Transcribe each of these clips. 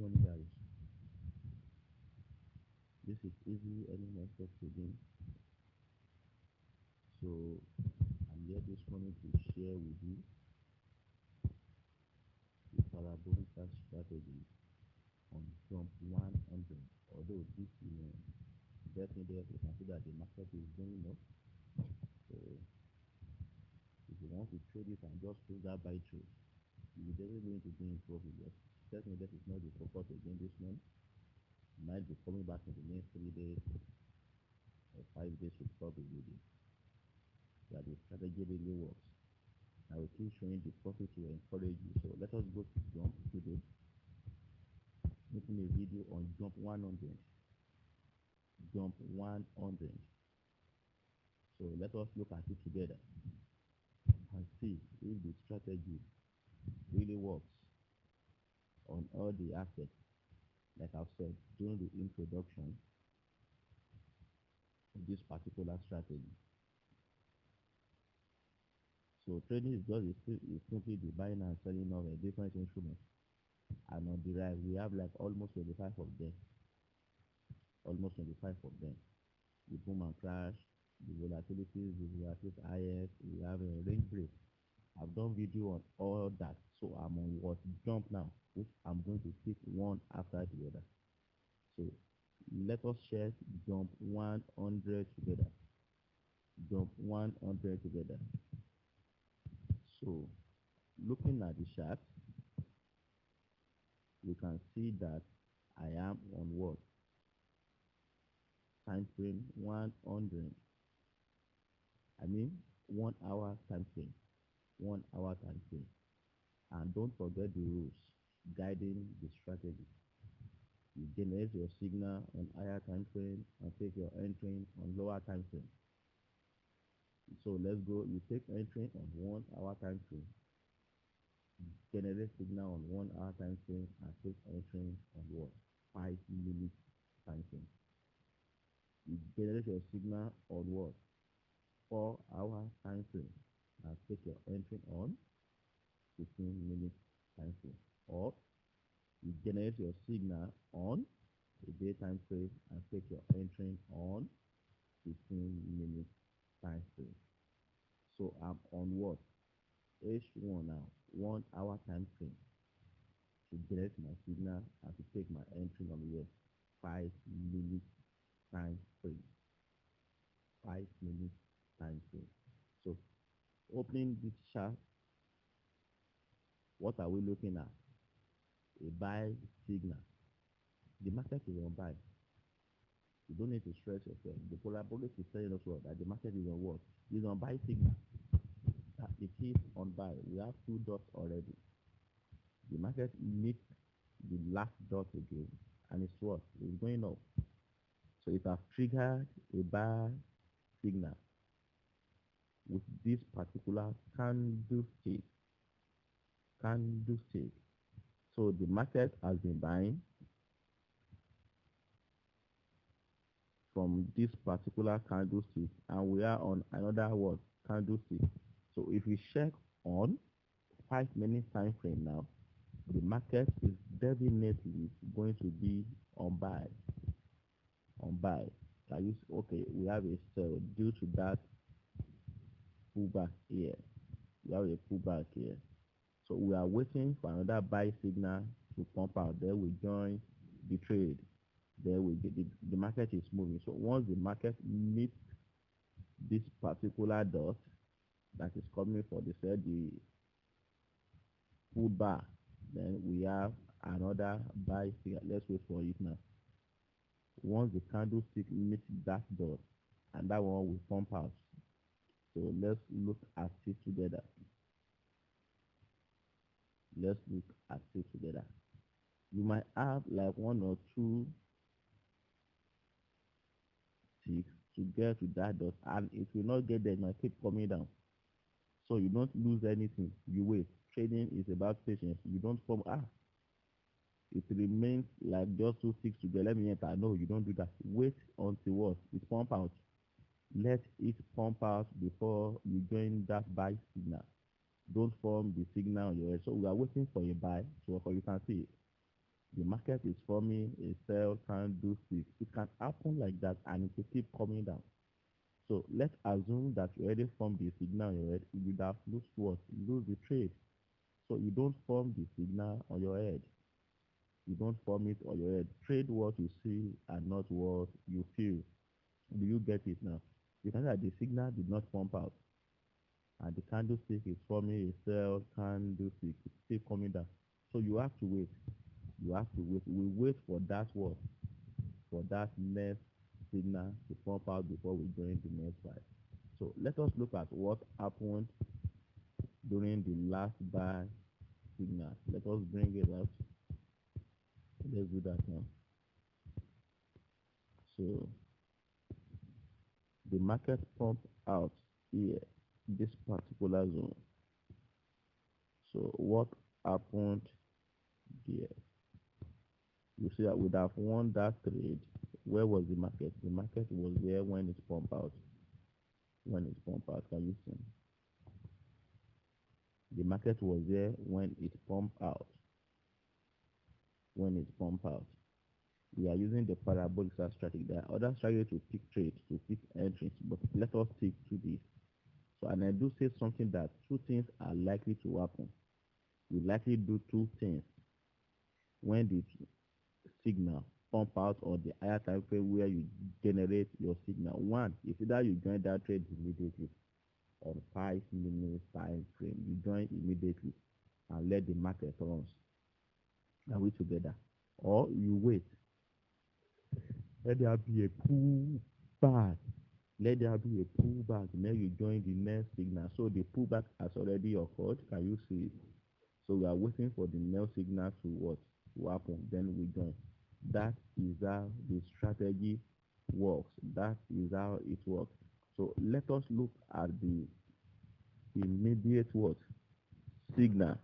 morning, guys. This is Easy Element of Trading. So I'm here this morning to share with you the parabolic strategy on jump 100. Although this definitely you can see that the market is going up. So if you want to trade it and just close that buy trade, you're definitely going to be in profit. Yes, definitely that is not the support again this month. Might be coming back in the next 3 days or 5 days to probably be that the strategy really works. I will keep showing the profit to encourage you. So let us go to jump today. Making a video on jump 100. Jump 100. So let us look at it together and see if the strategy really works on all the assets. Like I've said during the introduction of this particular strategy. So trading is simply the buying and selling of a different instrument. And on the right, we have like almost 25 of them. Almost 25 of them. The boom and crash, the volatilities, the relative IS, we have a range break. I've done video on all that. So I'm on what jump now, which I'm going to pick one after the other. So let us share jump 100 together. Jump 100 together. So looking at the chart, we can see that I am on what? Time frame 100. I mean 1 hour time frame. 1 hour time frame. And don't forget the rules guiding the strategy. You generate your signal on higher time frame and take your entry on lower time frame. So let's go. You take entry on 1 hour time frame. Generate signal on 1 hour time frame and take entry on what? 5 minutes time frame. You generate your signal on what? 4 hour time frame and take your entry on 15 minutes time frame. Or you generate your signal on a day time frame and take your entry on 15 minutes time frame. So I'm on what? H1 now, 1 hour time frame to generate my signal and to take my entry on what? 5 minutes time frame. 5 minutes time frame. So opening this chart, what are we looking at? A buy signal. The market is on buy. You don't need to stress yourself. The parabolic is telling us what? That the market is on what? It's on buy signal. That it is on buy. We have 2 dots already. The market meets the last dot again, and it's what? It's going up. So it has triggered a buy signal with this particular candlestick. So the market has been buying from this particular candlestick, and we are on another what? Candlestick. So if we check on 5 minutes time frame now, the market is definitely going to be on buy. On buy. Okay, we have a sell due to that pullback here. We have a pullback here. So we are waiting for another buy signal to pump out. Then we join the trade. Then we get the market is moving. So once the market meets this particular dot that is coming for the pullback, then we have another buy signal. Let's wait for it now. Once the candlestick meets that dot, and that one will pump out. So let's look at it together. Let's look at it together. You might have like 1 or 2 ticks to get to that dot, and it will not get there. It might keep coming down. So you don't lose anything. You wait. Trading is about patience. You don't come it remains like just 2 ticks to get. Let me enter. No, you don't do that. Wait until what? It pump out. Let it pump out before you join that buy signal. Don't form the signal on your head. So we are waiting for a buy. So you can see it. The market is forming a sell candlestick. It can happen like that and it will keep coming down. So let's assume that you already formed the signal on your head. You would have lose what? Lose the trade. So you don't form the signal on your head. You don't form it on your head. Trade what you see and not what you feel. Do you get it now? You can see that the signal did not pump out. And the candlestick is forming a sell candlestick. It's still coming down. So you have to wait. You have to wait. We wait for that what? For that next signal to pump out before we join the next buy. So let us look at what happened during the last buy signal. Let us bring it out. Let's do that now. So the market pumped out here, this particular zone. So what happened there? You see that we'd have won that trade. Where was the market? The market was there when it pumped out. When it pumped out, can you see? The market was there when it pumped out. When it pumped out. We are using the parabolic strategy. There are other strategies to pick trades, to pick entries, but let us stick to this. So, and I do say something that two things are likely to happen. You likely do two things when the signal pump out or the higher time frame where you generate your signal. One, if either you join that trade immediately on 5 minutes time frame, you join immediately and let the market runs. Are we together? Or you wait. Let there be a pullback. Let there be a pullback. Then you join the next signal. So the pullback has already occurred. Can you see it? So we are waiting for the next signal to what? To happen. Then we join. That is how the strategy works. That is how it works. So let us look at the immediate what? Signal.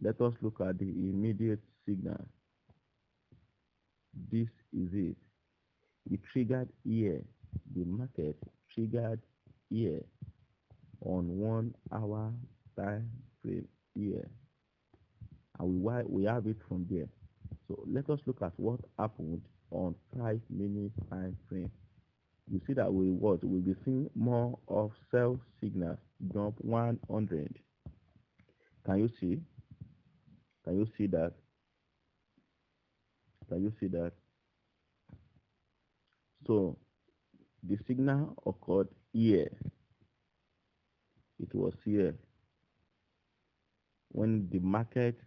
Let us look at the immediate signal. This is it. It triggered here. The market triggered here on 1 hour time frame here. And we have it from there. So let us look at what happened on 5 minutes time frame. You see that we'll be seeing more of sell signals jump 100. Can you see? Can you see that? Can you see that? So the signal occurred here. It was here when the market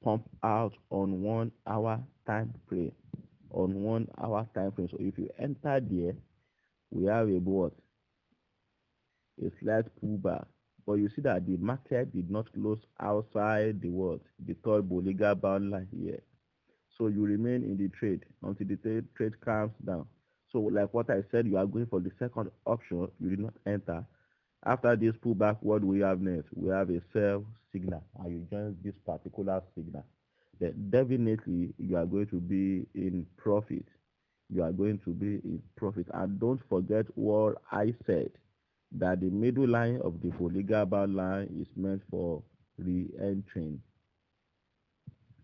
pumped out on 1 hour time frame. On 1 hour time frame. So if you enter there, we have a what? A slight pullback. But you see that the market did not close outside the what? The third Bollinger Band line here. So you remain in the trade until the trade calms down. So like what I said, you are going for the second option. You did not enter. After this pullback, what do we have next? We have a sell signal, and you join this particular signal. Then definitely you are going to be in profit. You are going to be in profit. And don't forget what I said, that the middle line of the Bollinger Band line is meant for re-entering.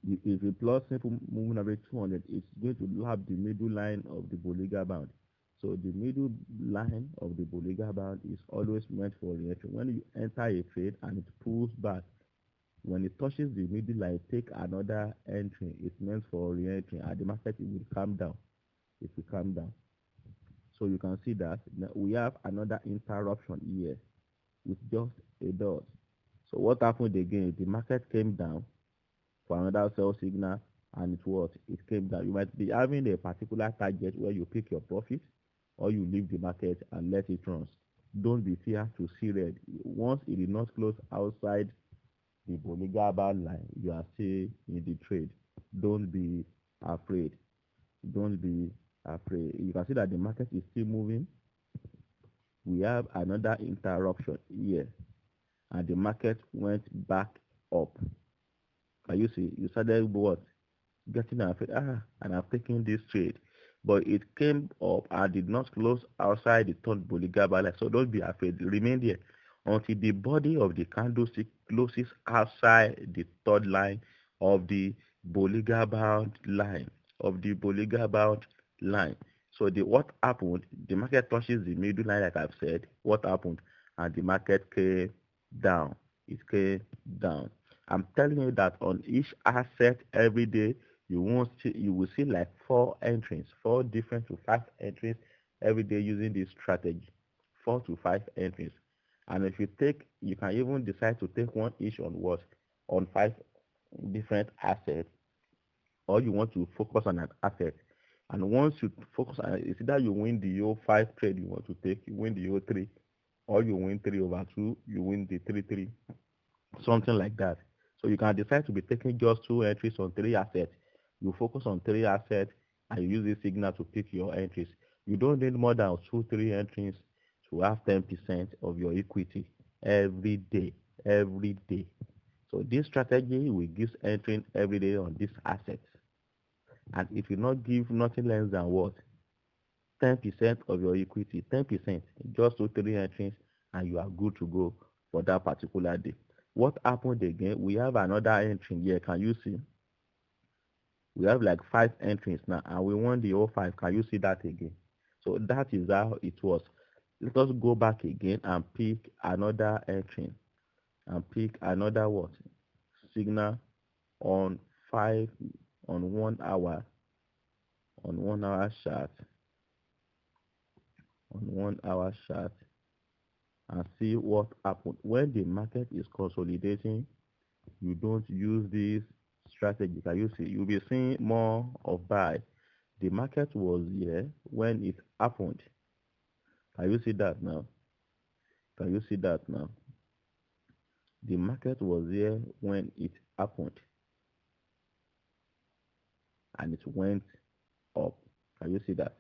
If you plot simple moving average 200, it's going to lap the middle line of the Bollinger Band. So the middle line of the Bollinger Band is always meant for re-entry. When you enter a trade and it pulls back, when it touches the middle line, take another entry. It's meant for re-entry, and the market will calm down. It will calm down. So you can see that we have another interruption here with just a dot. So what happened again? The market came down for another sell signal, and it came down. You might be having a particular target where you pick your profit, or you leave the market and let it run. Don't be fear to see red. Once it did not close outside the Bollinger Band line, you are still in the trade. Don't be afraid. Don't be afraid. You can see that the market is still moving. We have another interruption here, and the market went back up. Can you see? You started what? Getting afraid. And I'm taking this trade. But it came up and did not close outside the third Bollinger Band line. So don't be afraid. Remain there until the body of the candlestick closes outside the third line of the Bollinger line of the Bollinger line. So the what happened? The market touches the middle line, like I've said. What happened? And the market came down. It came down. I'm telling you that on each asset every day, you will see like 4 entries, 4 different to 5 entries every day using this strategy. 4 to 5 entries. And if you take, you can even decide to take one each on what? On 5 different assets, or you want to focus on an asset. And once you focus on it, it's either you win the whole 5 trade you want to take, you win the whole 3, or you win 3/2, you win the 3/3, something like that. So you can decide to be taking just 2 entries on 3 assets. You focus on 3 assets and you use this signal to pick your entries. You don't need more than 2, 3 entries to have 10% of your equity every day. Every day. So this strategy will give entering every day on these assets. And it will not give nothing less than what? 10% of your equity. 10%. Just 2, 3 entries and you are good to go for that particular day. What happened again? We have another entry here. Can you see? We have like 5 entries now and we want the whole 5. Can you see that again? So that is how it was. Let us go back again and pick another entry and pick another what? Signal on 5 on 1 hour on 1 hour chart on 1 hour chart and see what happened. When the market is consolidating, you don't use this strategy. Can you see? You'll be seeing more of buy. The market was here when it happened. Can you see that now? Can you see that now? The market was here when it happened and it went up. Can you see that?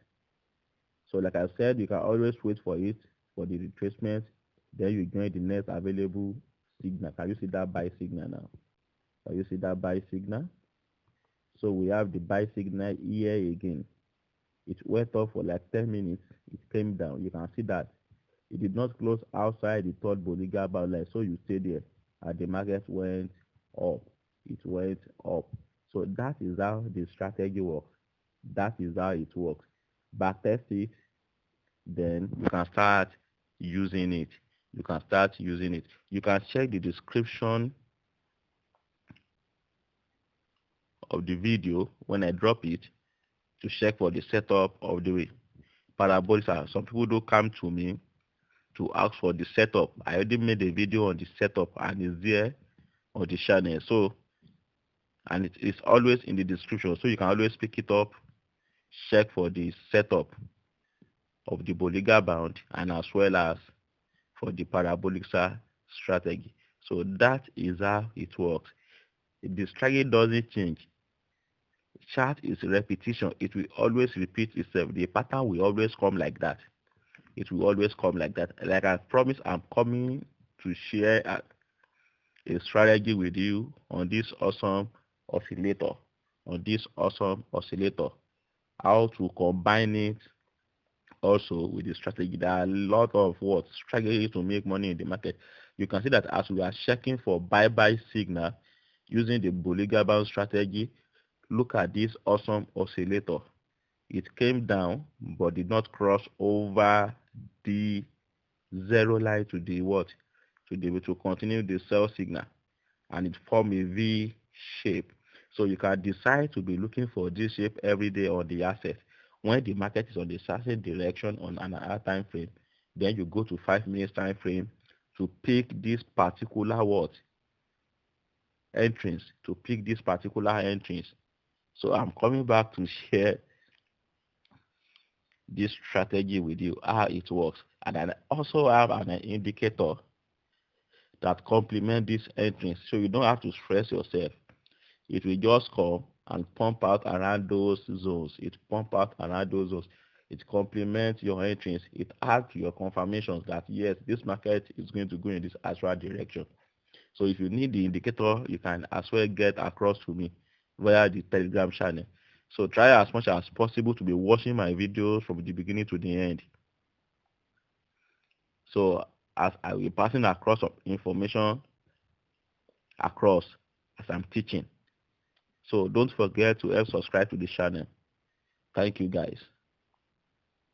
So like I said, you can always wait for it for the retracement. Then you join the next available signal. Can you see that buy signal now? Can you see that buy signal? So we have the buy signal here again. It went up for like 10 minutes. It came down. You can see that. It did not close outside the third Bollinger Band line. So you stay there. And the market went up. It went up. So that is how the strategy works. That is how it works. Backtest it. Then you can start using it. You can start using it. You can check the description of the video when I drop it to check for the setup of the parabolic. Some people do come to me to ask for the setup. I already made a video on the setup and it's there on the channel. So, and it is always in the description. So you can always pick it up, check for the setup of the Bollinger Band and as well as for the parabolic strategy. So that is how it works. The strategy doesn't change. Chart is repetition. It will always repeat itself. The pattern will always come like that. It will always come like that. Like I promised, I'm coming to share a strategy with you on this awesome oscillator. On this awesome oscillator. How to combine it also with the strategy. There are a lot of what strategies to make money in the market. You can see that as we are checking for buy signal using the Bollinger Band strategy, look at this awesome oscillator. It came down but did not cross over the zero line to the what? To continue the sell signal, and it formed a V shape. So you can decide to be looking for this shape every day on the asset. When the market is on the certain direction on an hour time frame, then you go to 5 minutes time frame to pick this particular what? Entrance. To pick this particular entrance. So I'm coming back to share this strategy with you, how it works. And I also have an indicator that complement this entrance, so you don't have to stress yourself. It will just come and pump out around those zones. It pump out around those zones. It complements your entrance. It adds to your confirmations that yes, this market is going to go in this actual direction. So if you need the indicator, you can as well get across to me via the Telegram channel. So try as much as possible to be watching my videos from the beginning to the end. So as I will be passing across of information across as I'm teaching. So don't forget to help subscribe to the channel. Thank you guys.